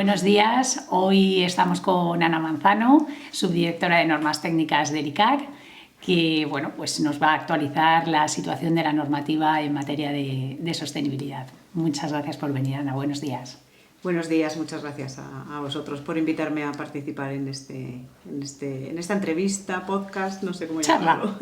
Buenos días, hoy estamos con Ana Manzano, subdirectora de normas técnicas del ICAC, que pues nos va a actualizar la situación de la normativa en materia de sostenibilidad. Muchas gracias por venir, Ana. Buenos días. Buenos días, muchas gracias a vosotros por invitarme a participar en esta entrevista, podcast, no sé cómo llamarlo.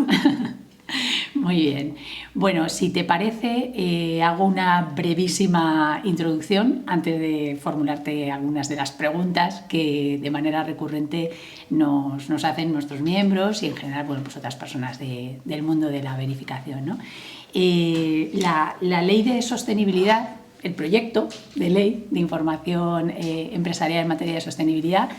Muy bien. Bueno, si te parece, hago una brevísima introducción antes de formularte algunas de las preguntas que de manera recurrente nos hacen nuestros miembros y en general otras personas del mundo de la verificación, ¿no? La ley de sostenibilidad, el proyecto de ley de información empresarial en materia de sostenibilidad,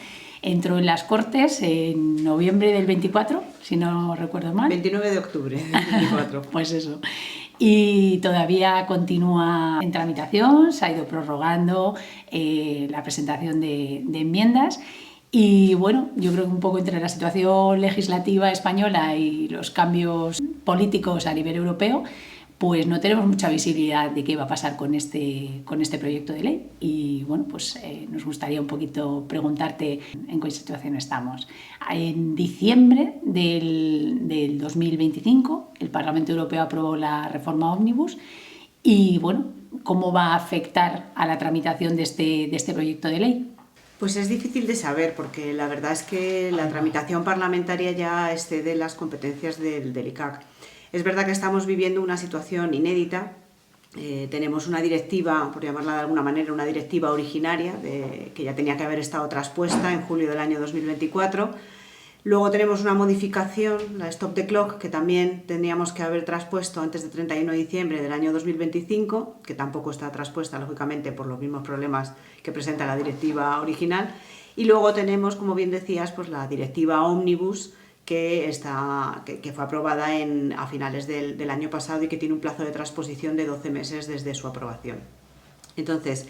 entró en las Cortes en noviembre del 24, si no recuerdo mal. 29 de octubre del 24. Pues eso. Y todavía continúa en tramitación, se ha ido prorrogando la presentación de enmiendas. Y yo creo que un poco entre la situación legislativa española y los cambios políticos a nivel europeo, pues no tenemos mucha visibilidad de qué va a pasar con este proyecto de ley y nos gustaría un poquito preguntarte en qué situación estamos. En diciembre del 2025 el Parlamento Europeo aprobó la reforma Omnibus y ¿cómo va a afectar a la tramitación de este proyecto de ley? Pues es difícil de saber porque la verdad es que la tramitación parlamentaria ya excede las competencias del ICAC. Es verdad que estamos viviendo una situación inédita. Tenemos una directiva, por llamarla de alguna manera, una directiva originaria que ya tenía que haber estado traspuesta en julio del año 2024. Luego tenemos una modificación, la Stop the Clock, que también tendríamos que haber traspuesto antes del 31 de diciembre del año 2025, que tampoco está traspuesta, lógicamente, por los mismos problemas que presenta la directiva original. Y luego tenemos, como bien decías, pues la directiva Omnibus, que fue aprobada a finales del año pasado y que tiene un plazo de transposición de 12 meses desde su aprobación. Entonces,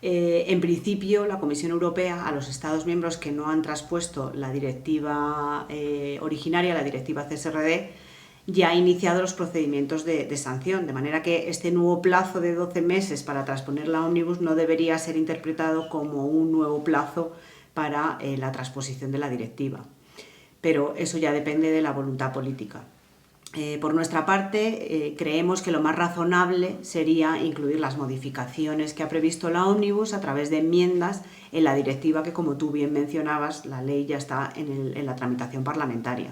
en principio, la Comisión Europea, a los Estados miembros que no han traspuesto la directiva originaria, la directiva CSRD, ya ha iniciado los procedimientos de sanción, de manera que este nuevo plazo de 12 meses para transponer la Omnibus no debería ser interpretado como un nuevo plazo para la transposición de la directiva. Pero eso ya depende de la voluntad política. Por nuestra parte, creemos que lo más razonable sería incluir las modificaciones que ha previsto la Omnibus a través de enmiendas en la directiva que, como tú bien mencionabas, la ley ya está en la tramitación parlamentaria.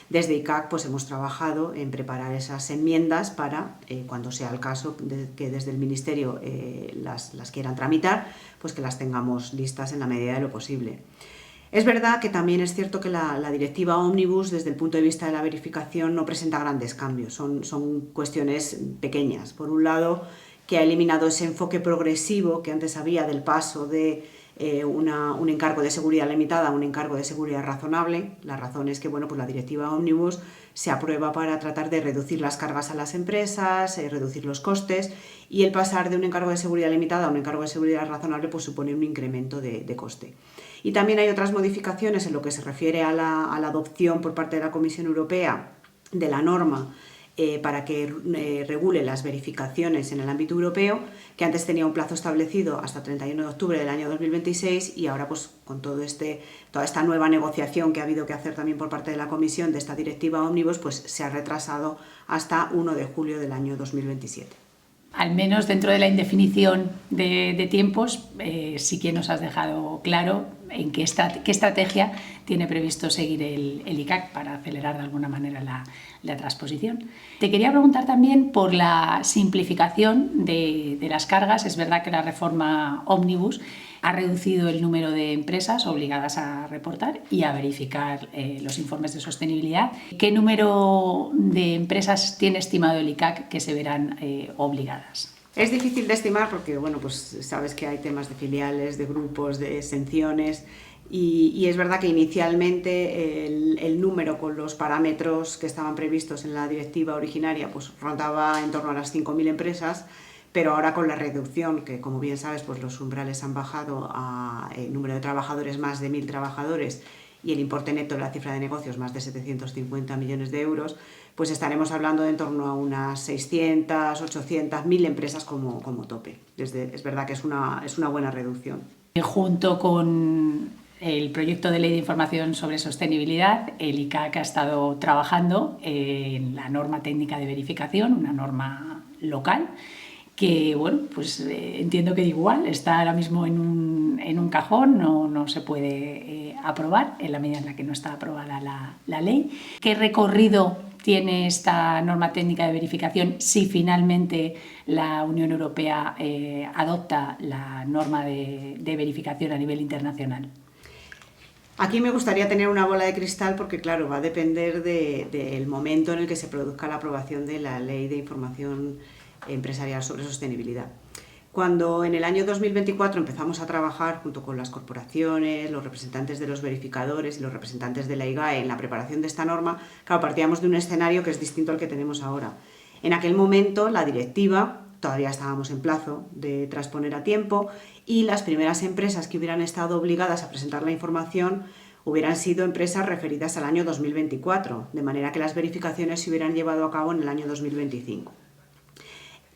Desde ICAC hemos trabajado en preparar esas enmiendas para, cuando sea el caso que desde el Ministerio las quieran tramitar, que las tengamos listas en la medida de lo posible. Es verdad que también es cierto que la directiva Omnibus, desde el punto de vista de la verificación, no presenta grandes cambios, son cuestiones pequeñas. Por un lado, que ha eliminado ese enfoque progresivo que antes había del paso de un encargo de seguridad limitada a un encargo de seguridad razonable. La razón es que la directiva Omnibus se aprueba para tratar de reducir las cargas a las empresas, reducir los costes, y el pasar de un encargo de seguridad limitada a un encargo de seguridad razonable supone un incremento de coste. Y también hay otras modificaciones en lo que se refiere a la adopción por parte de la Comisión Europea de la norma para que regule las verificaciones en el ámbito europeo, que antes tenía un plazo establecido hasta 31 de octubre del año 2026 y ahora con toda esta nueva negociación que ha habido que hacer también por parte de la Comisión de esta directiva Omnibus, se ha retrasado hasta 1 de julio del año 2027. Al menos dentro de la indefinición de tiempos, sí que nos has dejado claro en qué estrategia tiene previsto seguir el ICAC para acelerar de alguna manera la transposición. Te quería preguntar también por la simplificación de las cargas. Es verdad que la reforma Omnibus ha reducido el número de empresas obligadas a reportar y a verificar los informes de sostenibilidad. ¿Qué número de empresas tiene estimado el ICAC que se verán obligadas? Es difícil de estimar porque sabes que hay temas de filiales, de grupos, de exenciones, y es verdad que inicialmente el número con los parámetros que estaban previstos en la directiva originaria rondaba en torno a las 5.000 empresas, pero ahora con la reducción, que como bien sabes los umbrales han bajado a el número de trabajadores más de 1.000 trabajadores y el importe neto de la cifra de negocios más de 750 millones de euros, estaremos hablando de en torno a unas 600, 800, 1.000 empresas como tope. Es verdad que es una buena reducción. Junto con el proyecto de ley de información sobre sostenibilidad, el ICAC ha estado trabajando en la norma técnica de verificación, una norma local, que bueno, pues entiendo que igual está ahora mismo en un cajón, no se puede aprobar en la medida en la que no está aprobada la ley. ¿Qué recorrido tiene esta norma técnica de verificación si finalmente la Unión Europea adopta la norma de verificación a nivel internacional? Aquí me gustaría tener una bola de cristal porque, claro, va a depender del momento en el que se produzca la aprobación de la Ley de Información Empresarial sobre Sostenibilidad. Cuando en el año 2024 empezamos a trabajar junto con las corporaciones, los representantes de los verificadores y los representantes de la IGAE en la preparación de esta norma, claro, partíamos de un escenario que es distinto al que tenemos ahora. En aquel momento la directiva, todavía estábamos en plazo de transponer a tiempo, y las primeras empresas que hubieran estado obligadas a presentar la información hubieran sido empresas referidas al año 2024, de manera que las verificaciones se hubieran llevado a cabo en el año 2025.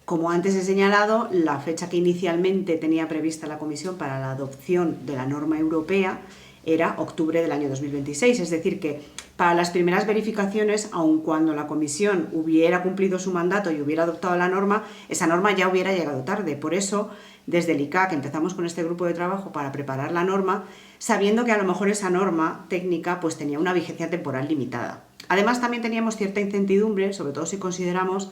Como antes he señalado, la fecha que inicialmente tenía prevista la Comisión para la adopción de la norma europea era octubre del año 2026, es decir que para las primeras verificaciones, aun cuando la Comisión hubiera cumplido su mandato y hubiera adoptado la norma, esa norma ya hubiera llegado tarde. Por eso, desde el ICAC empezamos con este grupo de trabajo para preparar la norma, sabiendo que a lo mejor esa norma técnica pues tenía una vigencia temporal limitada. Además, también teníamos cierta incertidumbre, sobre todo si consideramos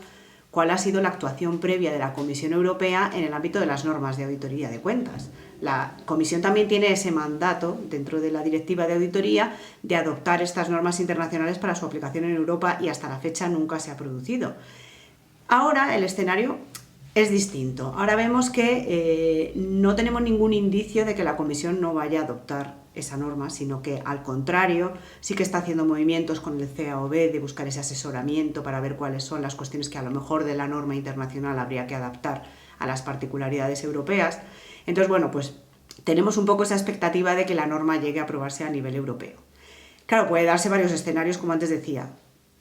cuál ha sido la actuación previa de la Comisión Europea en el ámbito de las normas de auditoría de cuentas. La Comisión también tiene ese mandato, dentro de la Directiva de Auditoría, de adoptar estas normas internacionales para su aplicación en Europa y hasta la fecha nunca se ha producido. Ahora el escenario es distinto. Ahora vemos que no tenemos ningún indicio de que la Comisión no vaya a adoptar esa norma, sino que al contrario sí que está haciendo movimientos con el CAOB de buscar ese asesoramiento para ver cuáles son las cuestiones que a lo mejor de la norma internacional habría que adaptar a las particularidades europeas. Entonces, bueno, pues tenemos un poco esa expectativa de que la norma llegue a aprobarse a nivel europeo. Claro, puede darse varios escenarios, como antes decía.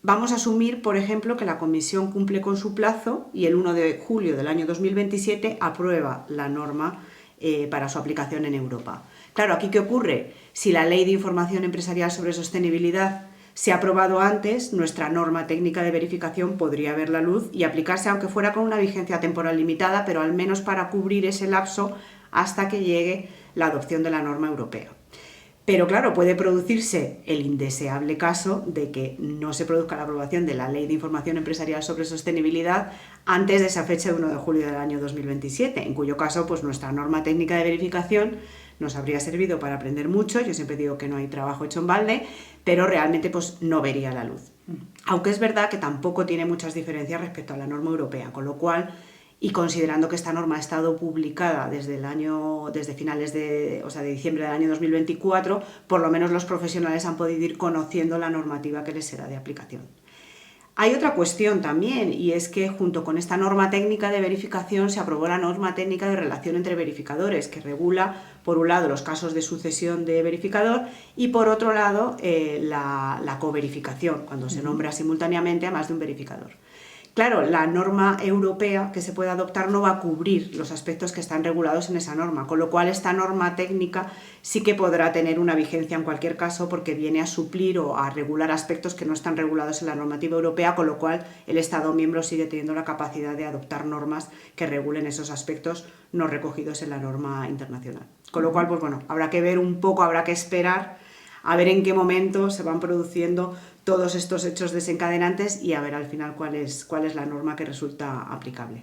Vamos a asumir, por ejemplo, que la Comisión cumple con su plazo y el 1 de julio del año 2027 aprueba la norma para su aplicación en Europa. Claro, ¿aquí qué ocurre? Si la Ley de Información Empresarial sobre Sostenibilidad se ha aprobado antes, nuestra norma técnica de verificación podría ver la luz y aplicarse, aunque fuera con una vigencia temporal limitada, pero al menos para cubrir ese lapso hasta que llegue la adopción de la norma europea. Pero claro, puede producirse el indeseable caso de que no se produzca la aprobación de la Ley de Información Empresarial sobre Sostenibilidad antes de esa fecha de 1 de julio del año 2027, en cuyo caso pues nuestra norma técnica de verificación nos habría servido para aprender mucho. Yo siempre digo que no hay trabajo hecho en balde, pero realmente pues no vería la luz. Aunque es verdad que tampoco tiene muchas diferencias respecto a la norma europea, con lo cual, y considerando que esta norma ha estado publicada desde finales de diciembre del año 2024, por lo menos los profesionales han podido ir conociendo la normativa que les será de aplicación. Hay otra cuestión también, y es que junto con esta norma técnica de verificación se aprobó la norma técnica de relación entre verificadores, que regula, por un lado, los casos de sucesión de verificador y, por otro lado, la coverificación, cuando se nombra simultáneamente a más de un verificador. Claro, la norma europea que se puede adoptar no va a cubrir los aspectos que están regulados en esa norma, con lo cual esta norma técnica sí que podrá tener una vigencia en cualquier caso porque viene a suplir o a regular aspectos que no están regulados en la normativa europea, con lo cual el Estado miembro sigue teniendo la capacidad de adoptar normas que regulen esos aspectos no recogidos en la norma internacional. Con lo cual, pues bueno, habrá que ver un poco, habrá que esperar a ver en qué momento se van produciendo todos estos hechos desencadenantes y a ver al final cuál es la norma que resulta aplicable.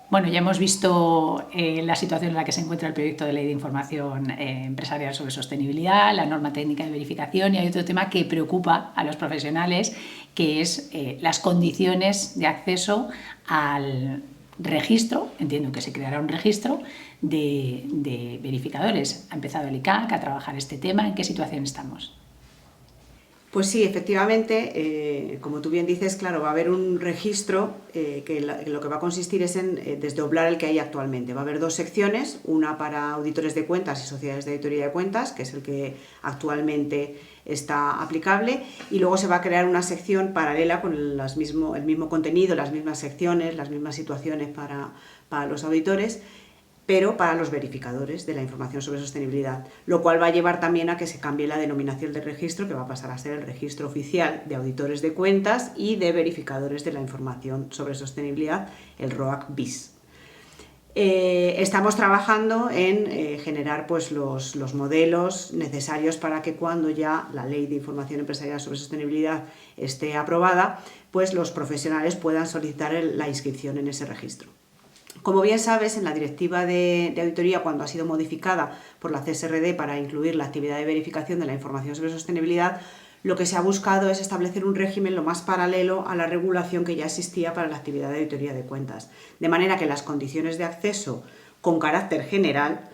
Bueno, ya hemos visto la situación en la que se encuentra el proyecto de ley de información empresarial sobre sostenibilidad, la norma técnica de verificación, y hay otro tema que preocupa a los profesionales, que es las condiciones de acceso al registro. Entiendo que se creará un registro de verificadores. Ha empezado el ICAC a trabajar este tema. ¿En qué situación estamos? Pues sí, efectivamente, como tú bien dices, claro, va a haber un registro que lo que va a consistir es en desdoblar el que hay actualmente. Va a haber dos secciones, una para auditores de cuentas y sociedades de auditoría de cuentas, que es el que actualmente está aplicable, y luego se va a crear una sección paralela con el mismo contenido, las mismas secciones, las mismas situaciones para los auditores, pero para los verificadores de la información sobre sostenibilidad, lo cual va a llevar también a que se cambie la denominación del registro, que va a pasar a ser el Registro Oficial de Auditores de Cuentas y de Verificadores de la Información sobre Sostenibilidad, el ROAC bis. Estamos trabajando en generar pues, los modelos necesarios para que cuando ya la Ley de Información Empresarial sobre Sostenibilidad esté aprobada, pues los profesionales puedan solicitar la inscripción en ese registro. Como bien sabes, en la Directiva de Auditoría, cuando ha sido modificada por la CSRD para incluir la actividad de verificación de la información sobre sostenibilidad, lo que se ha buscado es establecer un régimen lo más paralelo a la regulación que ya existía para la actividad de auditoría de cuentas, de manera que las condiciones de acceso con carácter general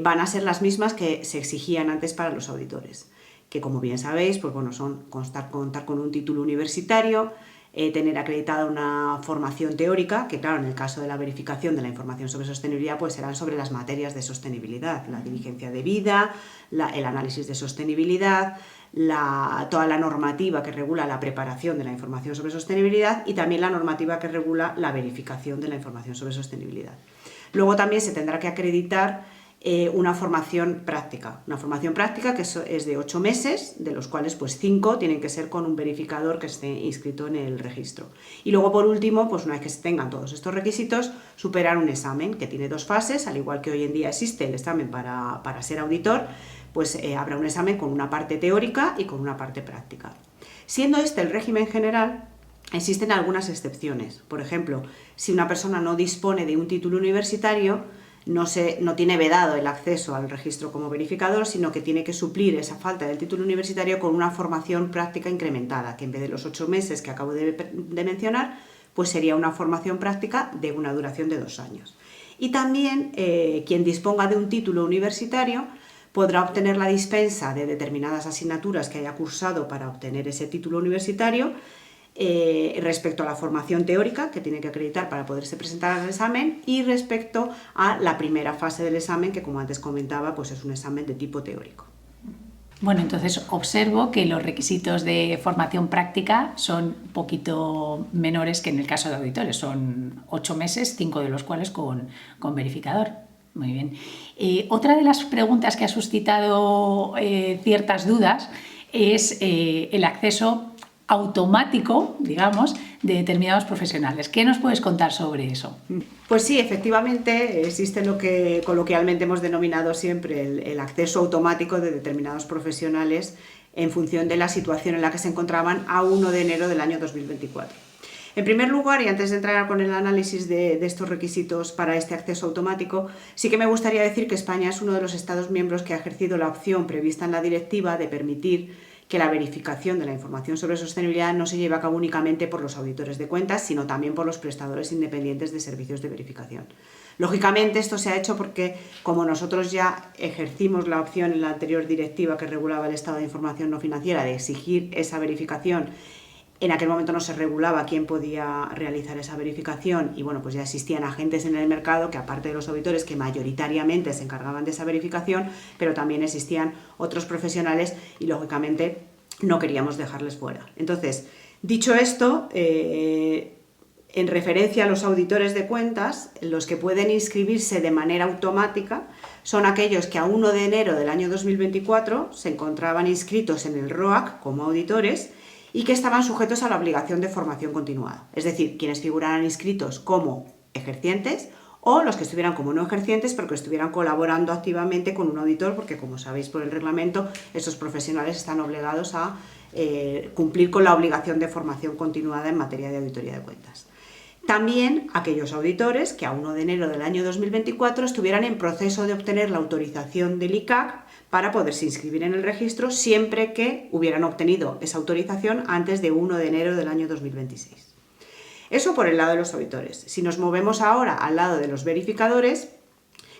van a ser las mismas que se exigían antes para los auditores, que como bien sabéis, pues bueno, son contar con un título universitario, tener acreditada una formación teórica, que claro, en el caso de la verificación de la información sobre sostenibilidad, pues serán sobre las materias de sostenibilidad, la diligencia debida, el análisis de sostenibilidad, toda la normativa que regula la preparación de la información sobre sostenibilidad y también la normativa que regula la verificación de la información sobre sostenibilidad. Luego también se tendrá que acreditar una formación práctica que es de 8 meses, de los cuales pues 5 tienen que ser con un verificador que esté inscrito en el registro. Y luego por último, pues una vez que se tengan todos estos requisitos, superar un examen que tiene 2 fases, al igual que hoy en día existe el examen para ser auditor, pues habrá un examen con una parte teórica y con una parte práctica. Siendo este el régimen general, existen algunas excepciones. Por ejemplo, si una persona no dispone de un título universitario, no tiene vedado el acceso al registro como verificador, sino que tiene que suplir esa falta del título universitario con una formación práctica incrementada, que en vez de los 8 meses que acabo de mencionar, pues sería una formación práctica de una duración de 2 años. Y también quien disponga de un título universitario podrá obtener la dispensa de determinadas asignaturas que haya cursado para obtener ese título universitario, respecto a la formación teórica que tiene que acreditar para poderse presentar al examen y respecto a la primera fase del examen, que como antes comentaba, pues es un examen de tipo teórico. Bueno, entonces observo que los requisitos de formación práctica son un poquito menores que en el caso de auditores, son 8 meses, 5 de los cuales con verificador. Muy bien. Otra de las preguntas que ha suscitado ciertas dudas es el acceso automático, digamos, de determinados profesionales. ¿Qué nos puedes contar sobre eso? Pues sí, efectivamente existe lo que coloquialmente hemos denominado siempre el acceso automático de determinados profesionales en función de la situación en la que se encontraban a 1 de enero del año 2024. En primer lugar, y antes de entrar con el análisis de estos requisitos para este acceso automático, sí que me gustaría decir que España es uno de los Estados miembros que ha ejercido la opción prevista en la directiva de permitir que la verificación de la información sobre sostenibilidad no se lleve a cabo únicamente por los auditores de cuentas, sino también por los prestadores independientes de servicios de verificación. Lógicamente, esto se ha hecho porque, como nosotros ya ejercimos la opción en la anterior directiva que regulaba el estado de información no financiera de exigir esa verificación, en aquel momento no se regulaba quién podía realizar esa verificación y bueno, pues ya existían agentes en el mercado que, aparte de los auditores que mayoritariamente se encargaban de esa verificación, pero también existían otros profesionales y lógicamente no queríamos dejarles fuera. Entonces, dicho esto, en referencia a los auditores de cuentas, los que pueden inscribirse de manera automática son aquellos que a 1 de enero del año 2024 se encontraban inscritos en el ROAC como auditores y que estaban sujetos a la obligación de formación continuada, es decir, quienes figuraran inscritos como ejercientes o los que estuvieran como no ejercientes pero que estuvieran colaborando activamente con un auditor, porque como sabéis por el reglamento, estos profesionales están obligados a cumplir con la obligación de formación continuada en materia de auditoría de cuentas. También aquellos auditores que a 1 de enero del año 2024 estuvieran en proceso de obtener la autorización del ICAC para poderse inscribir en el registro siempre que hubieran obtenido esa autorización antes de 1 de enero del año 2026. Eso por el lado de los auditores. Si nos movemos ahora al lado de los verificadores,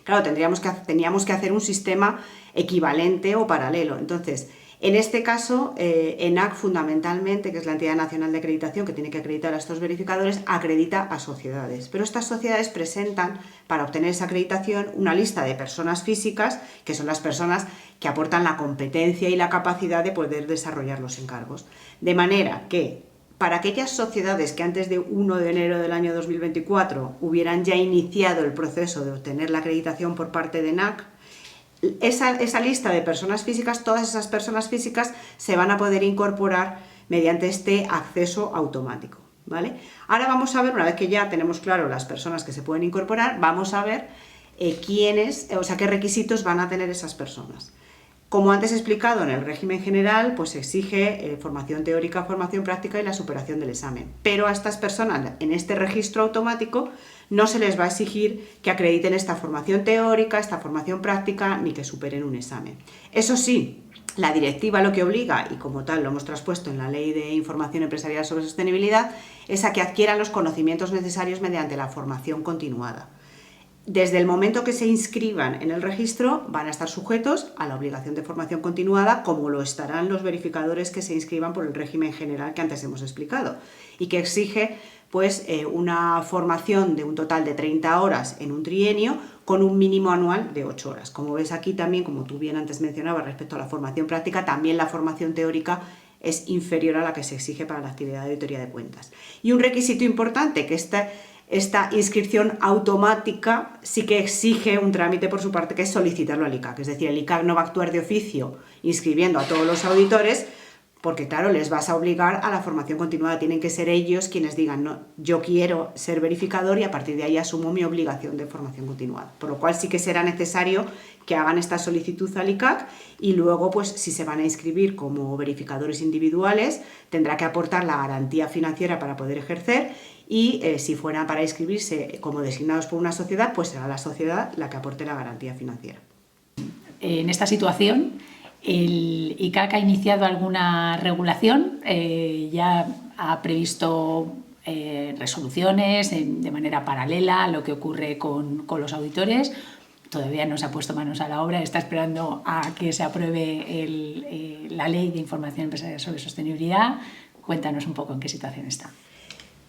claro, teníamos que hacer un sistema equivalente o paralelo. Entonces, en este caso, ENAC fundamentalmente, que es la entidad nacional de acreditación que tiene que acreditar a estos verificadores, acredita a sociedades. Pero estas sociedades presentan, para obtener esa acreditación, una lista de personas físicas, que son las personas que aportan la competencia y la capacidad de poder desarrollar los encargos. De manera que, para aquellas sociedades que antes de 1 de enero del año 2024 hubieran ya iniciado el proceso de obtener la acreditación por parte de NAC, esa lista de personas físicas, todas esas personas físicas se van a poder incorporar mediante este acceso automático, ¿vale? Ahora vamos a ver, una vez que ya tenemos claro las personas que se pueden incorporar, vamos a ver qué requisitos van a tener esas personas. Como antes he explicado, en el régimen general pues se exige formación teórica, formación práctica y la superación del examen. Pero a estas personas en este registro automático no se les va a exigir que acrediten esta formación teórica, esta formación práctica, ni que superen un examen. Eso sí, la directiva lo que obliga, y como tal lo hemos traspuesto en la Ley de Información Empresarial sobre Sostenibilidad, es a que adquieran los conocimientos necesarios mediante la formación continuada. Desde el momento que se inscriban en el registro van a estar sujetos a la obligación de formación continuada, como lo estarán los verificadores que se inscriban por el régimen general que antes hemos explicado y que exige pues, una formación de un total de 30 horas en un trienio con un mínimo anual de 8 horas. Como ves aquí también, como tú bien antes mencionabas respecto a la formación práctica, también la formación teórica es inferior a la que se exige para la actividad de auditoría de cuentas. Y un requisito importante, que esta inscripción automática sí que exige un trámite por su parte, que es solicitarlo al ICAC. Es decir, el ICAC no va a actuar de oficio inscribiendo a todos los auditores, porque claro, les vas a obligar a la formación continuada. Tienen que ser ellos quienes digan, no, yo quiero ser verificador y a partir de ahí asumo mi obligación de formación continuada. Por lo cual sí que será necesario que hagan esta solicitud al ICAC y luego, pues si se van a inscribir como verificadores individuales, tendrá que aportar la garantía financiera para poder ejercer. Y si fuera para inscribirse como designados por una sociedad, pues será la sociedad la que aporte la garantía financiera. En esta situación, el ICAC ha iniciado alguna regulación, ya ha previsto resoluciones de manera paralela a lo que ocurre con los auditores. Todavía no se ha puesto manos a la obra, está esperando a que se apruebe la Ley de Información Empresarial sobre Sostenibilidad. Cuéntanos un poco en qué situación está.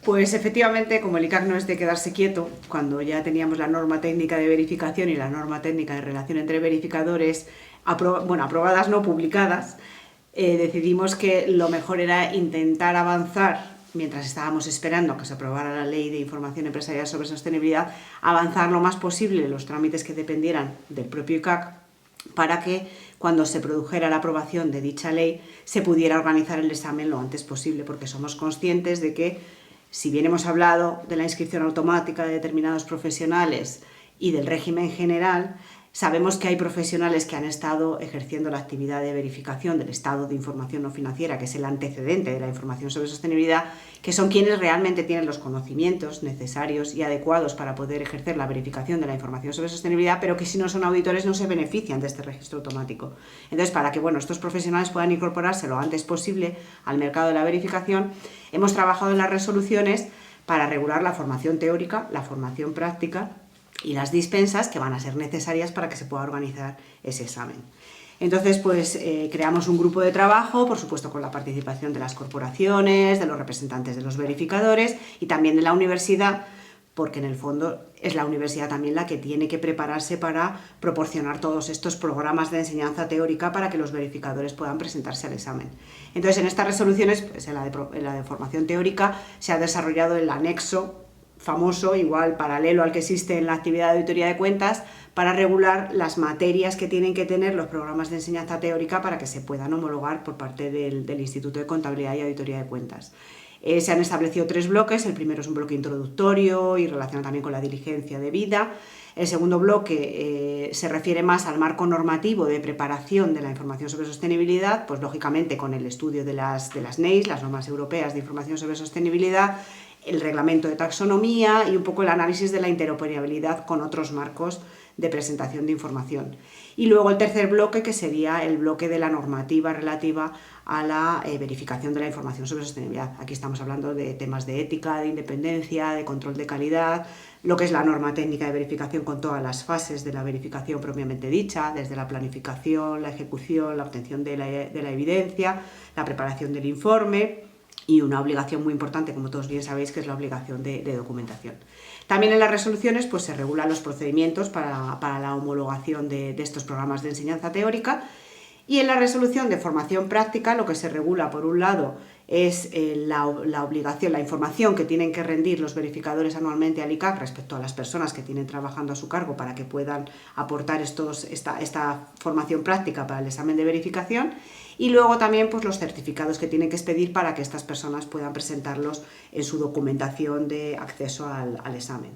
Pues efectivamente, como el ICAC no es de quedarse quieto, cuando ya teníamos la norma técnica de verificación y la norma técnica de relación entre verificadores aprobadas, no publicadas, decidimos que lo mejor era intentar avanzar, mientras estábamos esperando a que se aprobara la Ley de Información Empresarial sobre Sostenibilidad, avanzar lo más posible los trámites que dependieran del propio ICAC, para que cuando se produjera la aprobación de dicha ley se pudiera organizar el examen lo antes posible, porque somos conscientes de que, si bien hemos hablado de la inscripción automática de determinados profesionales y del régimen general, sabemos que hay profesionales que han estado ejerciendo la actividad de verificación del estado de información no financiera, que es el antecedente de la información sobre sostenibilidad, que son quienes realmente tienen los conocimientos necesarios y adecuados para poder ejercer la verificación de la información sobre sostenibilidad, pero que si no son auditores no se benefician de este registro automático. Entonces, para que estos profesionales puedan incorporarse lo antes posible al mercado de la verificación, hemos trabajado en las resoluciones para regular la formación teórica, la formación práctica y las dispensas que van a ser necesarias para que se pueda organizar ese examen. Entonces, pues creamos un grupo de trabajo, por supuesto con la participación de las corporaciones, de los representantes de los verificadores y también de la universidad, porque en el fondo es la universidad también la que tiene que prepararse para proporcionar todos estos programas de enseñanza teórica para que los verificadores puedan presentarse al examen. Entonces, en estas resoluciones, pues en la de formación teórica, se ha desarrollado el anexo famoso, igual paralelo al que existe en la actividad de auditoría de cuentas, para regular las materias que tienen que tener los programas de enseñanza teórica para que se puedan homologar por parte del Instituto de Contabilidad y Auditoría de Cuentas. Se han establecido 3 bloques. El primero es un bloque introductorio y relacionado también con la diligencia debida. El segundo bloque se refiere más al marco normativo de preparación de la información sobre sostenibilidad, pues lógicamente con el estudio de las NEIS, las normas europeas de información sobre sostenibilidad, el reglamento de taxonomía y un poco el análisis de la interoperabilidad con otros marcos de presentación de información. Y luego el tercer bloque, que sería el bloque de la normativa relativa a la verificación de la información sobre sostenibilidad. Aquí estamos hablando de temas de ética, de independencia, de control de calidad, lo que es la norma técnica de verificación con todas las fases de la verificación propiamente dicha, desde la planificación, la ejecución, la obtención de la evidencia, la preparación del informe, y una obligación muy importante, como todos bien sabéis, que es la obligación de documentación. También en las resoluciones pues, se regulan los procedimientos para la homologación de estos programas de enseñanza teórica Y en la resolución de formación práctica lo que se regula, por un lado, es la obligación, la información que tienen que rendir los verificadores anualmente al ICAC respecto a las personas que tienen trabajando a su cargo para que puedan aportar esta formación práctica para el examen de verificación, y luego también pues, los certificados que tienen que expedir para que estas personas puedan presentarlos en su documentación de acceso al examen.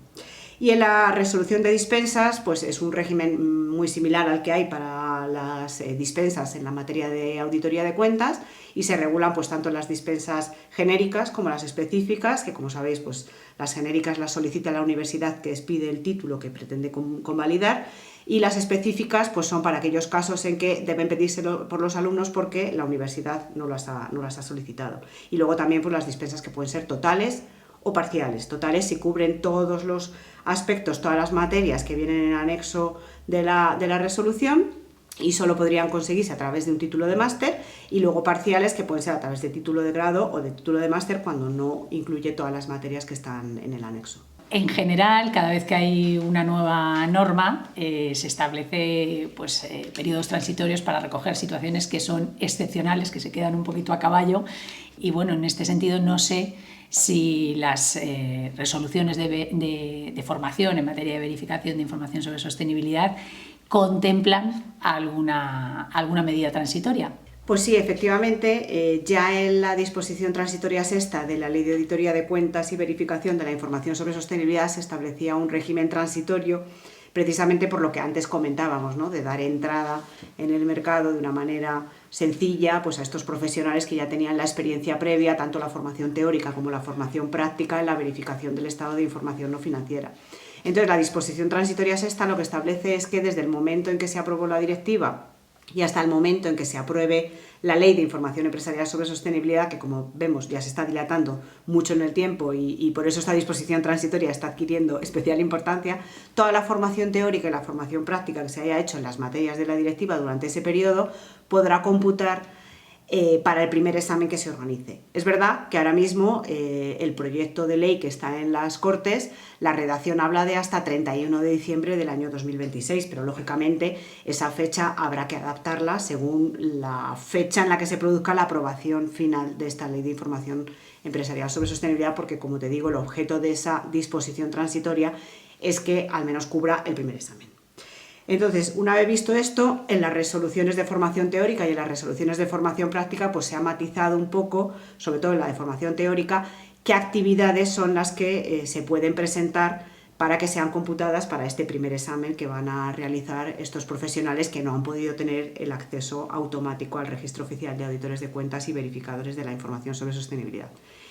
Y en la resolución de dispensas, pues es un régimen muy similar al que hay para las dispensas en la materia de auditoría de cuentas, y se regulan pues tanto las dispensas genéricas como las específicas, que como sabéis pues las genéricas las solicita la universidad que expide el título que pretende convalidar, y las específicas pues son para aquellos casos en que deben pedírselo por los alumnos porque la universidad no las ha solicitado. Y luego también pues las dispensas que pueden ser totales o parciales. Totales si cubren todos los aspectos, todas las materias que vienen en el anexo de la resolución, y solo podrían conseguirse a través de un título de máster, y luego parciales que pueden ser a través de título de grado o de título de máster cuando no incluye todas las materias que están en el anexo. En general, cada vez que hay una nueva norma, se establece pues, periodos transitorios para recoger situaciones que son excepcionales, que se quedan un poquito a caballo, y bueno, en este sentido no sé si las resoluciones de formación en materia de verificación de información sobre sostenibilidad contemplan alguna medida transitoria. Pues sí, efectivamente, ya en la disposición transitoria sexta de la Ley de Auditoría de Cuentas y Verificación de la Información sobre Sostenibilidad se establecía un régimen transitorio, precisamente por lo que antes comentábamos, ¿no? De dar entrada en el mercado de una manera sencilla pues a estos profesionales que ya tenían la experiencia previa, tanto la formación teórica como la formación práctica en la verificación del estado de información no financiera. Entonces, la disposición transitoria sexta lo que establece es que desde el momento en que se aprobó la directiva y hasta el momento en que se apruebe la Ley de Información Empresarial sobre Sostenibilidad, que como vemos ya se está dilatando mucho en el tiempo y por eso esta disposición transitoria está adquiriendo especial importancia, toda la formación teórica y la formación práctica que se haya hecho en las materias de la directiva durante ese periodo podrá computar para el primer examen que se organice. Es verdad que ahora mismo el proyecto de ley que está en las Cortes, la redacción habla de hasta 31 de diciembre del año 2026, pero lógicamente esa fecha habrá que adaptarla según la fecha en la que se produzca la aprobación final de esta Ley de Información Empresarial sobre Sostenibilidad, porque como te digo, el objeto de esa disposición transitoria es que al menos cubra el primer examen. Entonces, una vez visto esto, en las resoluciones de formación teórica y en las resoluciones de formación práctica, pues se ha matizado un poco, sobre todo en la de formación teórica, qué actividades son las que se pueden presentar para que sean computadas para este primer examen que van a realizar estos profesionales que no han podido tener el acceso automático al Registro Oficial de Auditores de Cuentas y Verificadores de la Información sobre Sostenibilidad.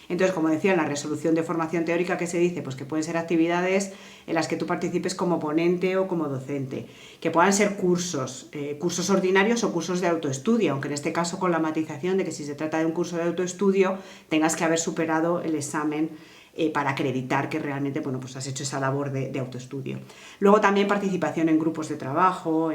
Entonces, como decía, en la resolución de formación teórica, ¿qué se dice? Pues que pueden ser actividades en las que tú participes como ponente o como docente, que puedan ser cursos, cursos ordinarios o cursos de autoestudio, aunque en este caso con la matización de que si se trata de un curso de autoestudio tengas que haber superado el examen para acreditar que realmente bueno, pues has hecho esa labor de autoestudio. Luego también participación en grupos de trabajo,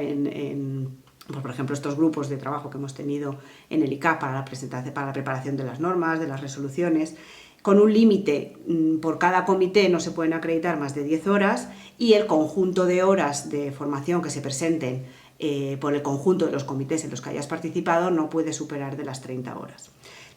pues por ejemplo, estos grupos de trabajo que hemos tenido en el ICAC para la preparación de las normas, de las resoluciones, con un límite, por cada comité no se pueden acreditar más de 10 horas, y el conjunto de horas de formación que se presenten por el conjunto de los comités en los que hayas participado no puede superar de las 30 horas.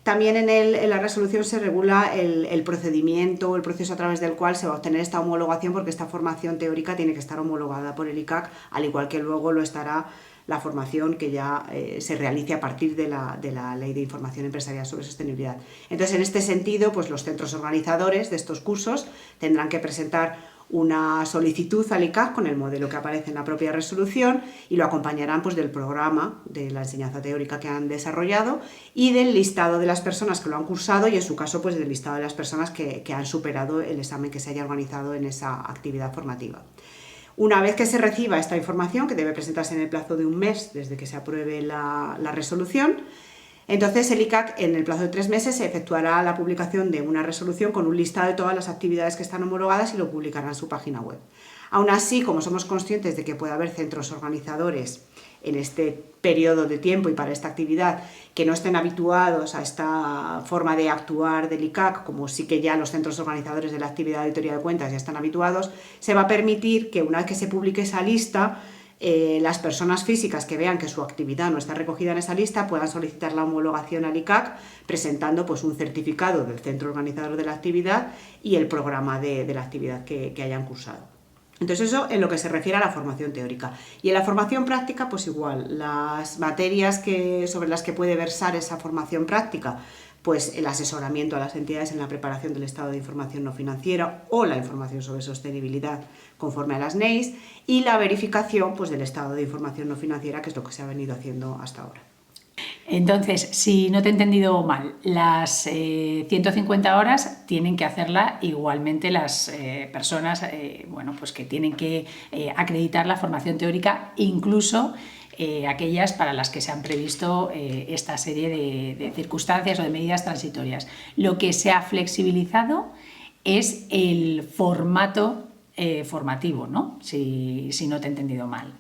También en la resolución se regula el procedimiento o el proceso a través del cual se va a obtener esta homologación, porque esta formación teórica tiene que estar homologada por el ICAC, al igual que luego lo estará la formación que ya se realice a partir de la Ley de Información Empresarial sobre Sostenibilidad. Entonces, en este sentido, pues los centros organizadores de estos cursos tendrán que presentar una solicitud al ICAC con el modelo que aparece en la propia resolución, y lo acompañarán pues del programa de la enseñanza teórica que han desarrollado y del listado de las personas que lo han cursado, y en su caso pues del listado de las personas que han superado el examen que se haya organizado en esa actividad formativa. Una vez que se reciba esta información, que debe presentarse en el plazo de un mes desde que se apruebe la resolución, entonces el ICAC en el plazo de 3 meses se efectuará la publicación de una resolución con un listado de todas las actividades que están homologadas y lo publicará en su página web. Aún así, como somos conscientes de que puede haber centros organizadores en este periodo de tiempo y para esta actividad que no estén habituados a esta forma de actuar del ICAC, como sí que ya los centros organizadores de la actividad de auditoría de cuentas ya están habituados, se va a permitir que una vez que se publique esa lista, las personas físicas que vean que su actividad no está recogida en esa lista puedan solicitar la homologación al ICAC presentando pues, un certificado del centro organizador de la actividad y el programa de la actividad que hayan cursado. Entonces eso en lo que se refiere a la formación teórica. Y en la formación práctica pues igual, las materias sobre las que puede versar esa formación práctica, pues el asesoramiento a las entidades en la preparación del estado de información no financiera o la información sobre sostenibilidad conforme a las NEIs y la verificación pues, del estado de información no financiera, que es lo que se ha venido haciendo hasta ahora. Entonces, si no te he entendido mal, las 150 horas tienen que hacerla igualmente las personas pues que tienen que acreditar la formación teórica, incluso aquellas para las que se han previsto esta serie de circunstancias o de medidas transitorias. Lo que se ha flexibilizado es el formato formativo, ¿no? Si no te he entendido mal.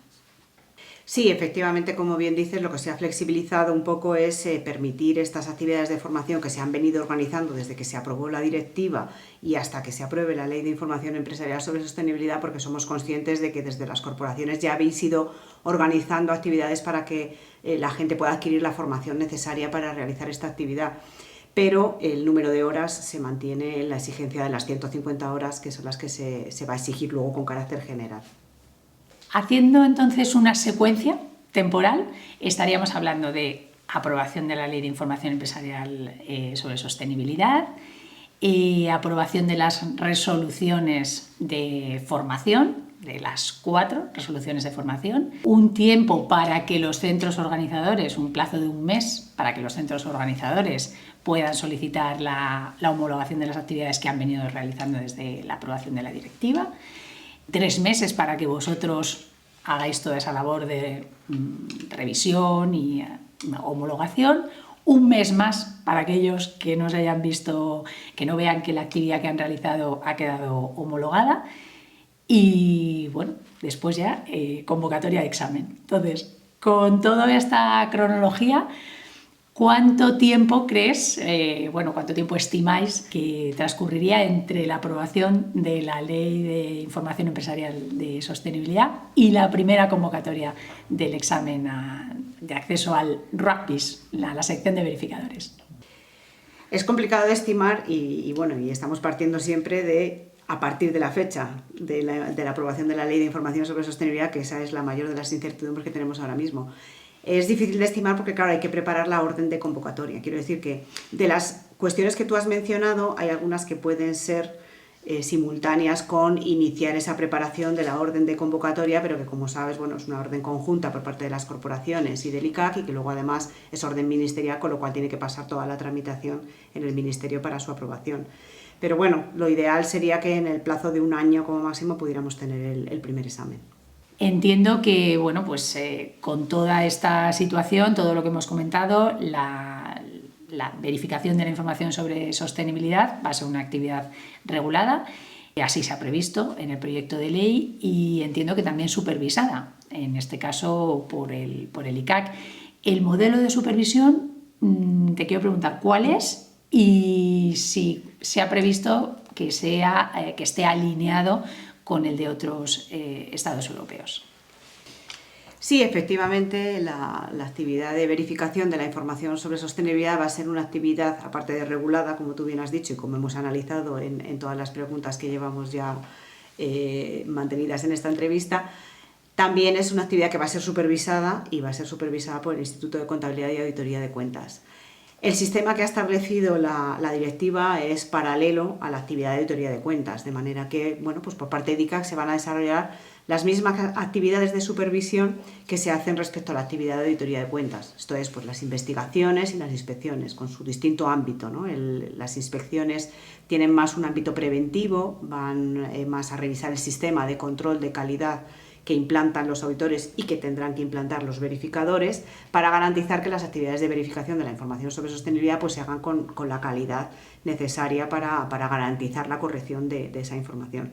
Sí, efectivamente, como bien dices, lo que se ha flexibilizado un poco es permitir estas actividades de formación que se han venido organizando desde que se aprobó la directiva y hasta que se apruebe la Ley de Información Empresarial sobre Sostenibilidad, porque somos conscientes de que desde las corporaciones ya habéis ido organizando actividades para que la gente pueda adquirir la formación necesaria para realizar esta actividad. Pero el número de horas se mantiene en la exigencia de las 150 horas, que son las que se va a exigir luego con carácter general. Haciendo entonces una secuencia temporal, estaríamos hablando de aprobación de la Ley de Información Empresarial sobre Sostenibilidad, aprobación de las resoluciones de formación, de las 4 resoluciones de formación, un tiempo para que los centros organizadores, un plazo de un mes para que los centros organizadores puedan solicitar la homologación de las actividades que han venido realizando desde la aprobación de la directiva, 3 meses para que vosotros hagáis toda esa labor de revisión y homologación, un mes más para aquellos que no se hayan visto, que no vean que la actividad que han realizado ha quedado homologada y bueno, después ya convocatoria de examen. Entonces, con toda esta cronología, ¿cuánto tiempo crees, cuánto tiempo estimáis que transcurriría entre la aprobación de la Ley de Información Empresarial de Sostenibilidad y la primera convocatoria del examen de acceso al RAPIS, la sección de verificadores? Es complicado de estimar y estamos partiendo siempre de a partir de la fecha de la aprobación de la Ley de Información sobre Sostenibilidad, que esa es la mayor de las incertidumbres que tenemos ahora mismo. Es difícil de estimar porque, claro, hay que preparar la orden de convocatoria. Quiero decir que de las cuestiones que tú has mencionado, hay algunas que pueden ser simultáneas con iniciar esa preparación de la orden de convocatoria, pero que, como sabes, es una orden conjunta por parte de las corporaciones y del ICAC y que luego además es orden ministerial, con lo cual tiene que pasar toda la tramitación en el ministerio para su aprobación. Pero lo ideal sería que en el plazo de un año como máximo pudiéramos tener el primer examen. Entiendo que, con toda esta situación, todo lo que hemos comentado, la verificación de la información sobre sostenibilidad va a ser una actividad regulada, así se ha previsto en el proyecto de ley y entiendo que también supervisada, en este caso por el ICAC. El modelo de supervisión, te quiero preguntar cuál es y si se ha previsto que esté alineado con el de otros estados europeos. Sí, efectivamente, la actividad de verificación de la información sobre sostenibilidad va a ser una actividad, aparte de regulada, como tú bien has dicho y como hemos analizado en todas las preguntas que llevamos ya mantenidas en esta entrevista, también es una actividad que va a ser supervisada y va a ser supervisada por el Instituto de Contabilidad y Auditoría de Cuentas. El sistema que ha establecido la directiva es paralelo a la actividad de auditoría de cuentas, de manera que por parte de ICAC se van a desarrollar las mismas actividades de supervisión que se hacen respecto a la actividad de auditoría de cuentas. Esto es, las investigaciones y las inspecciones, con su distinto ámbito, ¿no? Las inspecciones tienen más un ámbito preventivo, van más a revisar el sistema de control de calidad que implantan los auditores y que tendrán que implantar los verificadores para garantizar que las actividades de verificación de la información sobre sostenibilidad se hagan con la calidad necesaria para garantizar la corrección de esa información.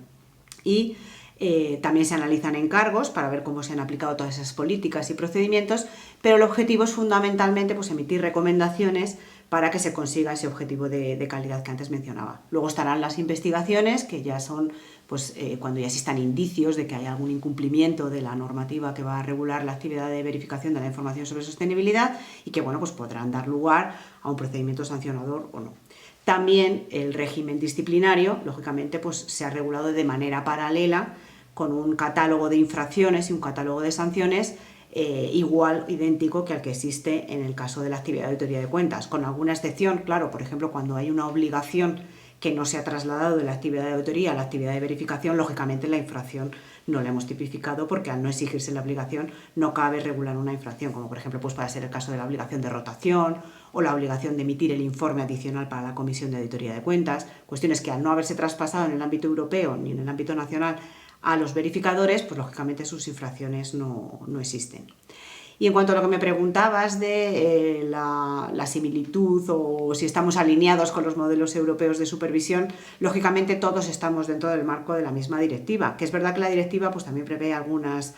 Y también se analizan encargos para ver cómo se han aplicado todas esas políticas y procedimientos, pero el objetivo es fundamentalmente emitir recomendaciones para que se consiga ese objetivo de calidad que antes mencionaba. Luego estarán las investigaciones, que ya son pues, cuando ya existan indicios de que hay algún incumplimiento de la normativa que va a regular la actividad de verificación de la información sobre sostenibilidad y que bueno, pues podrán dar lugar a un procedimiento sancionador o no. También el régimen disciplinario, lógicamente, pues, se ha regulado de manera paralela con un catálogo de infracciones y un catálogo de sanciones idéntico que al que existe en el caso de la actividad de auditoría de cuentas, con alguna excepción, claro, por ejemplo, cuando hay una obligación que no se ha trasladado de la actividad de auditoría a la actividad de verificación, lógicamente la infracción no la hemos tipificado porque al no exigirse la obligación no cabe regular una infracción, como por ejemplo pues puede ser el caso de la obligación de rotación o la obligación de emitir el informe adicional para la Comisión de Auditoría de Cuentas, cuestiones que al no haberse traspasado en el ámbito europeo ni en el ámbito nacional a los verificadores, pues lógicamente sus infracciones no existen. Y en cuanto a lo que me preguntabas de la similitud o si estamos alineados con los modelos europeos de supervisión, lógicamente todos estamos dentro del marco de la misma directiva, que es verdad que la directiva pues, también prevé algunas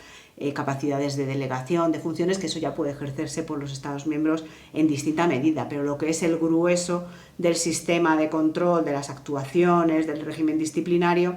capacidades de delegación, de funciones, que eso ya puede ejercerse por los Estados miembros en distinta medida, pero lo que es el grueso del sistema de control, de las actuaciones, del régimen disciplinario,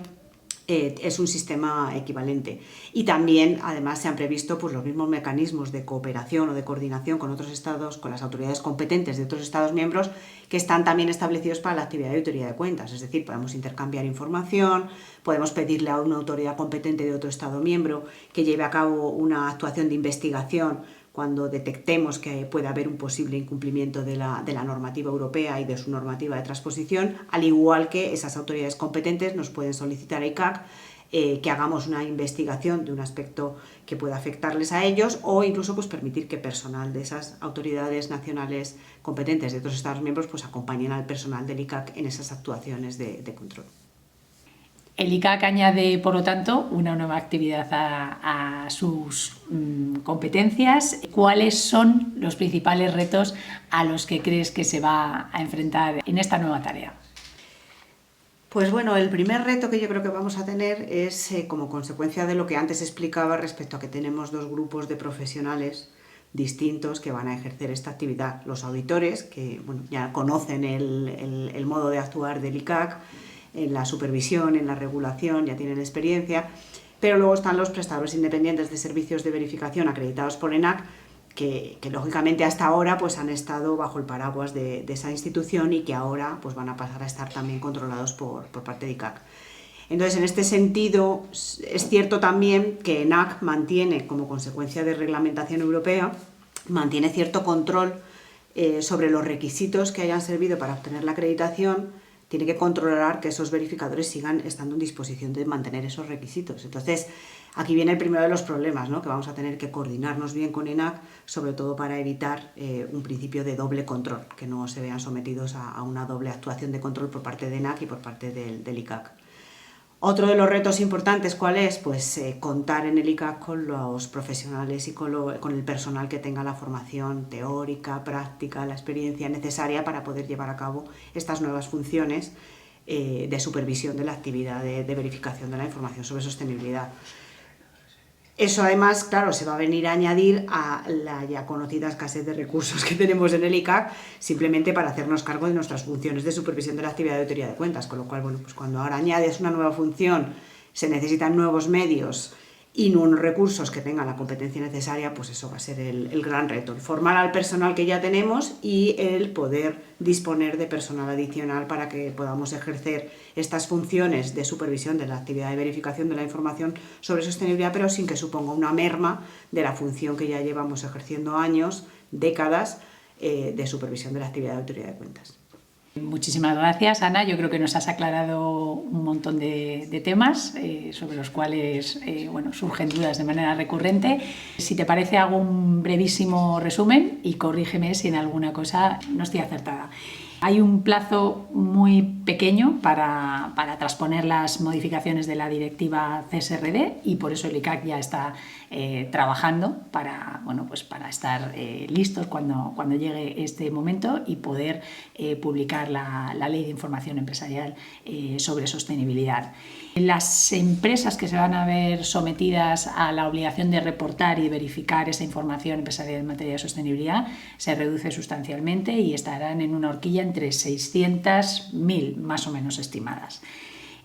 es un sistema equivalente. Y también, además, se han previsto pues, los mismos mecanismos de cooperación o de coordinación con otros estados, con las autoridades competentes de otros estados miembros, que están también establecidos para la actividad de auditoría de cuentas. Es decir, podemos intercambiar información, podemos pedirle a una autoridad competente de otro estado miembro que lleve a cabo una actuación de investigación cuando detectemos que puede haber un posible incumplimiento de la normativa europea y de su normativa de transposición, al igual que esas autoridades competentes nos pueden solicitar a ICAC que hagamos una investigación de un aspecto que pueda afectarles a ellos o incluso pues, permitir que personal de esas autoridades nacionales competentes de otros Estados miembros pues, acompañen al personal del ICAC en esas actuaciones de control. El ICAC añade, por lo tanto, una nueva actividad a sus competencias. ¿Cuáles son los principales retos a los que crees que se va a enfrentar en esta nueva tarea? Pues bueno, el primer reto que yo creo que vamos a tener es como consecuencia de lo que antes explicaba respecto a que tenemos dos grupos de profesionales distintos que van a ejercer esta actividad. Los auditores, que bueno, ya conocen el modo de actuar del ICAC, en la supervisión, en la regulación, ya tienen experiencia, pero luego están los prestadores independientes de servicios de verificación acreditados por ENAC, que lógicamente hasta ahora pues, han estado bajo el paraguas de esa institución y que ahora pues, van a pasar a estar también controlados por parte de ICAC. Entonces, en este sentido, es cierto también que ENAC mantiene, como consecuencia de reglamentación europea, mantiene cierto control sobre los requisitos que hayan servido para obtener la acreditación. Tiene que controlar que esos verificadores sigan estando en disposición de mantener esos requisitos. Entonces, aquí viene el primero de los problemas, ¿no? Que vamos a tener que coordinarnos bien con ENAC, sobre todo para evitar un principio de doble control, que no se vean sometidos a una doble actuación de control por parte de ENAC y por parte del ICAC. Otro de los retos importantes, ¿cuál es? Pues contar en el ICAC con los profesionales y con el personal que tenga la formación teórica, práctica, la experiencia necesaria para poder llevar a cabo estas nuevas funciones de supervisión de la actividad de verificación de la información sobre sostenibilidad. Eso además, claro, se va a venir a añadir a la ya conocida escasez de recursos que tenemos en el ICAC, simplemente para hacernos cargo de nuestras funciones de supervisión de la actividad de auditoría de cuentas, con lo cual, bueno, pues cuando ahora añades una nueva función, se necesitan nuevos medios y unos recursos que tengan la competencia necesaria, pues eso va a ser el gran reto, el formar al personal que ya tenemos y el poder disponer de personal adicional para que podamos ejercer estas funciones de supervisión de la actividad de verificación de la información sobre sostenibilidad, pero sin que suponga una merma de la función que ya llevamos ejerciendo años, décadas, de supervisión de la actividad de auditoría de cuentas. Muchísimas gracias, Ana. Yo creo que nos has aclarado un montón de temas sobre los cuales bueno, surgen dudas de manera recurrente. Si te parece, hago un brevísimo resumen y corrígeme si en alguna cosa no estoy acertada. Hay un plazo muy pequeño para transponer las modificaciones de la directiva CSRD y por eso el ICAC ya está trabajando para, bueno, pues para estar listos cuando llegue este momento y poder publicar la Ley de Información Empresarial sobre sostenibilidad. Las empresas que se van a ver sometidas a la obligación de reportar y verificar esa información empresarial en materia de sostenibilidad se reduce sustancialmente y estarán en una horquilla entre 600.000 más o menos estimadas.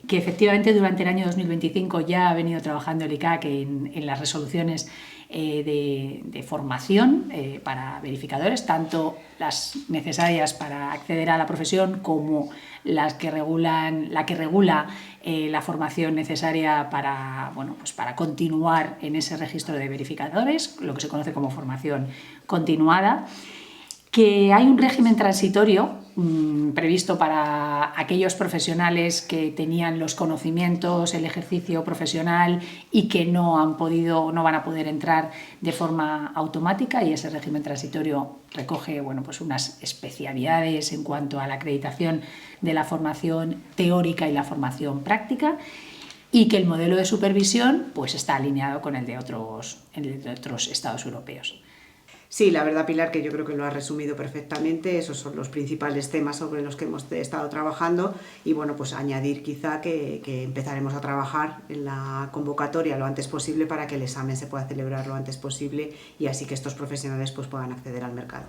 Que efectivamente durante el año 2025 ya ha venido trabajando el ICAC en las resoluciones de formación para verificadores, tanto las necesarias para acceder a la profesión como la que regula la formación necesaria para, bueno, pues para continuar en ese registro de verificadores, lo que se conoce como formación continuada. Que hay un régimen transitorio previsto para aquellos profesionales que tenían los conocimientos, el ejercicio profesional y que no van a poder entrar de forma automática, y ese régimen transitorio recoge, bueno, pues unas especialidades en cuanto a la acreditación de la formación teórica y la formación práctica, y que el modelo de supervisión pues está alineado con el de otros estados europeos. Sí, la verdad, Pilar, que yo creo que lo has resumido perfectamente. Esos son los principales temas sobre los que hemos estado trabajando, y bueno, pues añadir quizá que empezaremos a trabajar en la convocatoria lo antes posible para que el examen se pueda celebrar lo antes posible y así que estos profesionales pues puedan acceder al mercado.